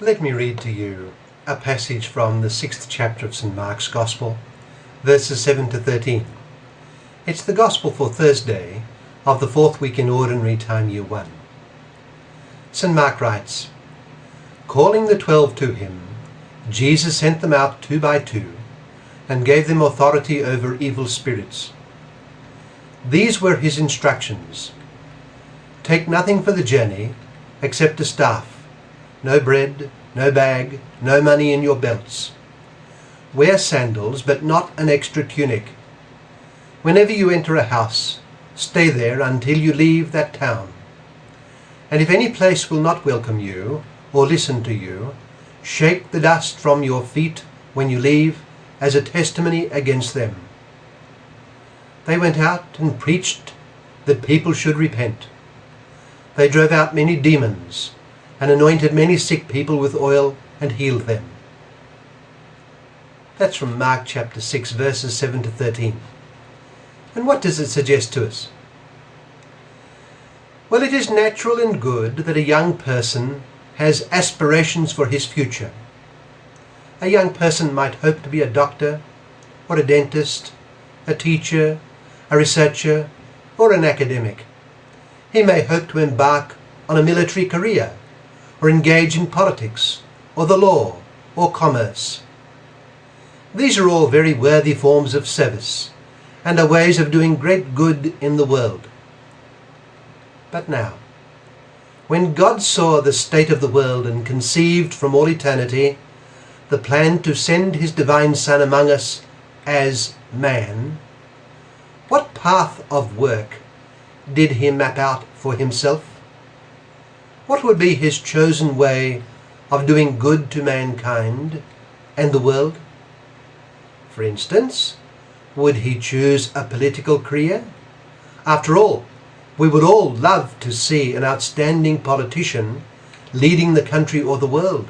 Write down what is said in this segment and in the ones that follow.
Let me read to you a passage from the 6th chapter of St. Mark's Gospel, verses 7 to 13. It's the Gospel for Thursday of the 4th week in Ordinary Time, Year 1. St. Mark writes, "Calling the 12 to him, Jesus sent them out 2 by 2, and gave them authority over evil spirits. These were his instructions. Take nothing for the journey except a staff, no bread, no bag, no money in your belts. Wear sandals, but not an extra tunic. Whenever you enter a house, stay there until you leave that town. And if any place will not welcome you or listen to you, shake the dust from your feet when you leave as a testimony against them." They went out and preached that people should repent. They drove out many demons and anointed many sick people with oil and healed them. That's from Mark chapter 6, verses 7 to 13. And what does it suggest to us? Well, it is natural and good that a young person has aspirations for his future. A young person might hope to be a doctor, or a dentist, a teacher, a researcher, or an academic. He may hope to embark on a military career, or engage in politics, or the law, or commerce. These are all very worthy forms of service, and are ways of doing great good in the world. But now, when God saw the state of the world and conceived from all eternity the plan to send his divine Son among us as man, what path of work did he map out for himself? What would be his chosen way of doing good to mankind and the world? For instance, would he choose a political career? After all, we would all love to see an outstanding politician leading the country or the world.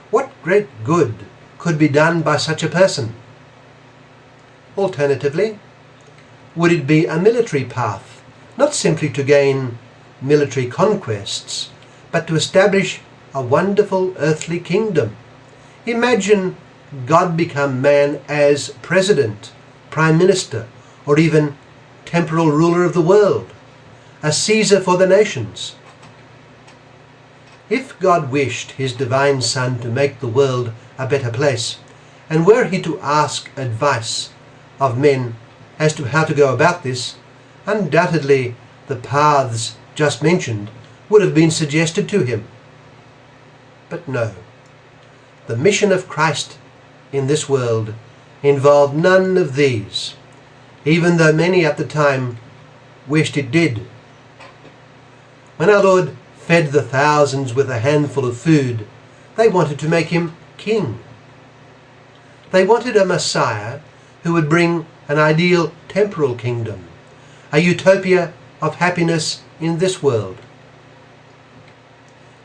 What great good could be done by such a person? Alternatively, would it be a military path, not simply to gain military conquests, but to establish a wonderful earthly kingdom? Imagine God become man as president, prime minister, or even temporal ruler of the world, a Caesar for the nations. If God wished his divine Son to make the world a better place, and were he to ask advice of men as to how to go about this, undoubtedly the paths just mentioned would have been suggested to him. But no, the mission of Christ in this world involved none of these, even though many at the time wished it did. When our Lord fed the thousands with a handful of food, they wanted to make him king. They wanted a Messiah who would bring an ideal temporal kingdom, a utopia of happiness in this world.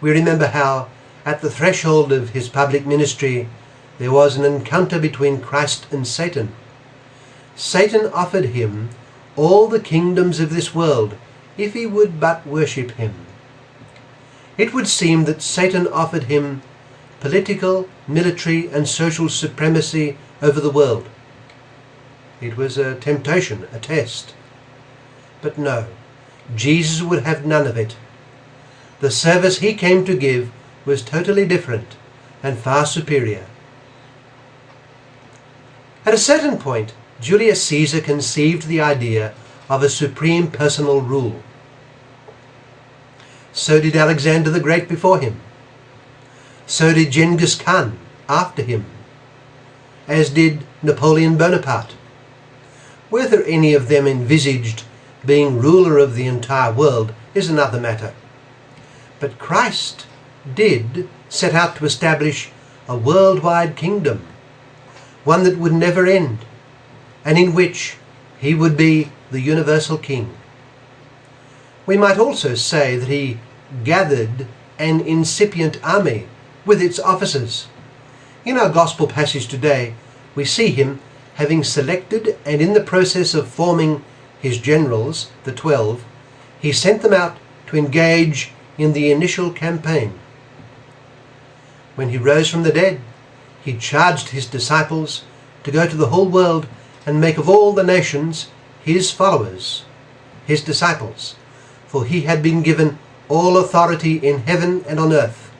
We remember how, at the threshold of his public ministry, there was an encounter between Christ and Satan. Satan offered him all the kingdoms of this world if he would but worship him. It would seem that Satan offered him political, military, and social supremacy over the world. It was a temptation, a test. But no, Jesus would have none of it. The service he came to give was totally different and far superior. At a certain point, Julius Caesar conceived the idea of a supreme personal rule. So did Alexander the Great before him. So did Genghis Khan after him, as did Napoleon Bonaparte. Whether any of them envisaged being ruler of the entire world is another matter. But Christ did set out to establish a worldwide kingdom, one that would never end, and in which he would be the universal king. We might also say that he gathered an incipient army with its officers. In our gospel passage today, we see him having selected and in the process of forming his generals, the 12, he sent them out to engage in the initial campaign. when he rose from the dead, he charged his disciples to go to the whole world and make of all the nations his followers, his disciples, for he had been given all authority in heaven and on earth.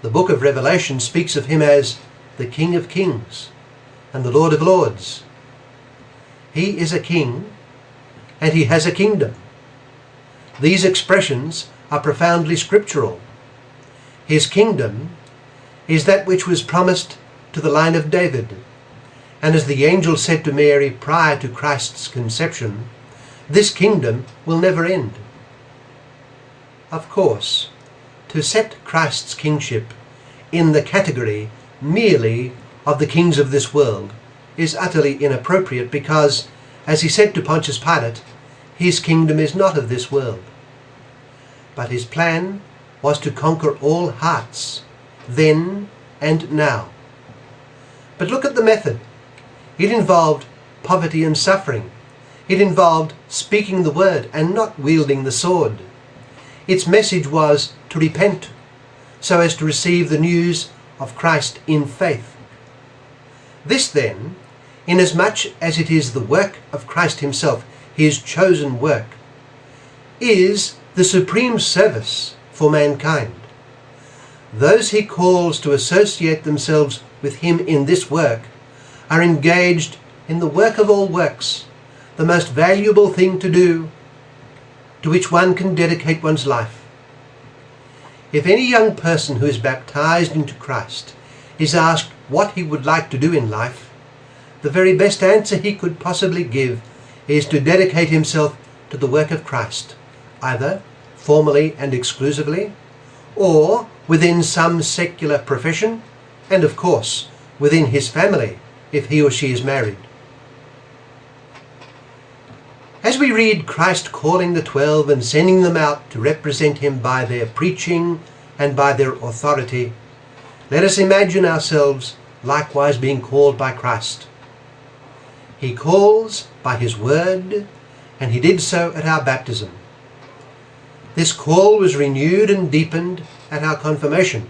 The book of Revelation speaks of him as the King of Kings and the Lord of Lords. He is a king and he has a kingdom. These expressions are profoundly scriptural. His kingdom is that which was promised to the line of David. And as the angel said to Mary prior to Christ's conception, this kingdom will never end. Of course, to set Christ's kingship in the category merely of the kings of this world is utterly inappropriate because, as he said to Pontius Pilate, his kingdom is not of this world. But his plan was to conquer all hearts, then and now. But look at the method. It involved poverty and suffering. It involved speaking the word and not wielding the sword. Its message was to repent so as to receive the news of Christ in faith. This then, inasmuch as it is the work of Christ himself, his chosen work, is the supreme service for mankind. Those he calls to associate themselves with him in this work are engaged in the work of all works, the most valuable thing to do, to which one can dedicate one's life. If any young person who is baptized into Christ is asked what he would like to do in life, the very best answer he could possibly give is to dedicate himself to the work of Christ, either formally and exclusively, or within some secular profession, and of course within his family if he or she is married. As we read Christ calling the 12 and sending them out to represent him by their preaching and by their authority, let us imagine ourselves likewise being called by Christ. He calls by his word, and he did so at our baptism. This call was renewed and deepened at our confirmation,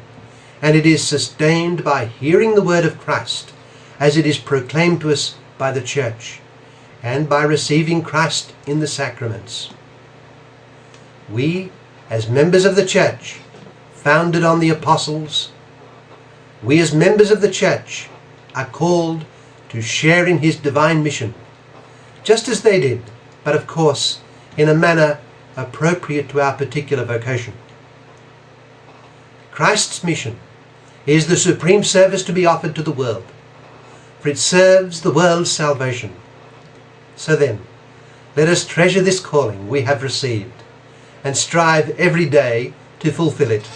and it is sustained by hearing the word of Christ as it is proclaimed to us by the church, and by receiving Christ in the sacraments. We, as members of the church, founded on the apostles, we as members of the church are called to share in his divine mission, just as they did, but of course in a manner appropriate to our particular vocation. Christ's mission is the supreme service to be offered to the world, for it serves the world's salvation. So then, let us treasure this calling we have received and strive every day to fulfill it.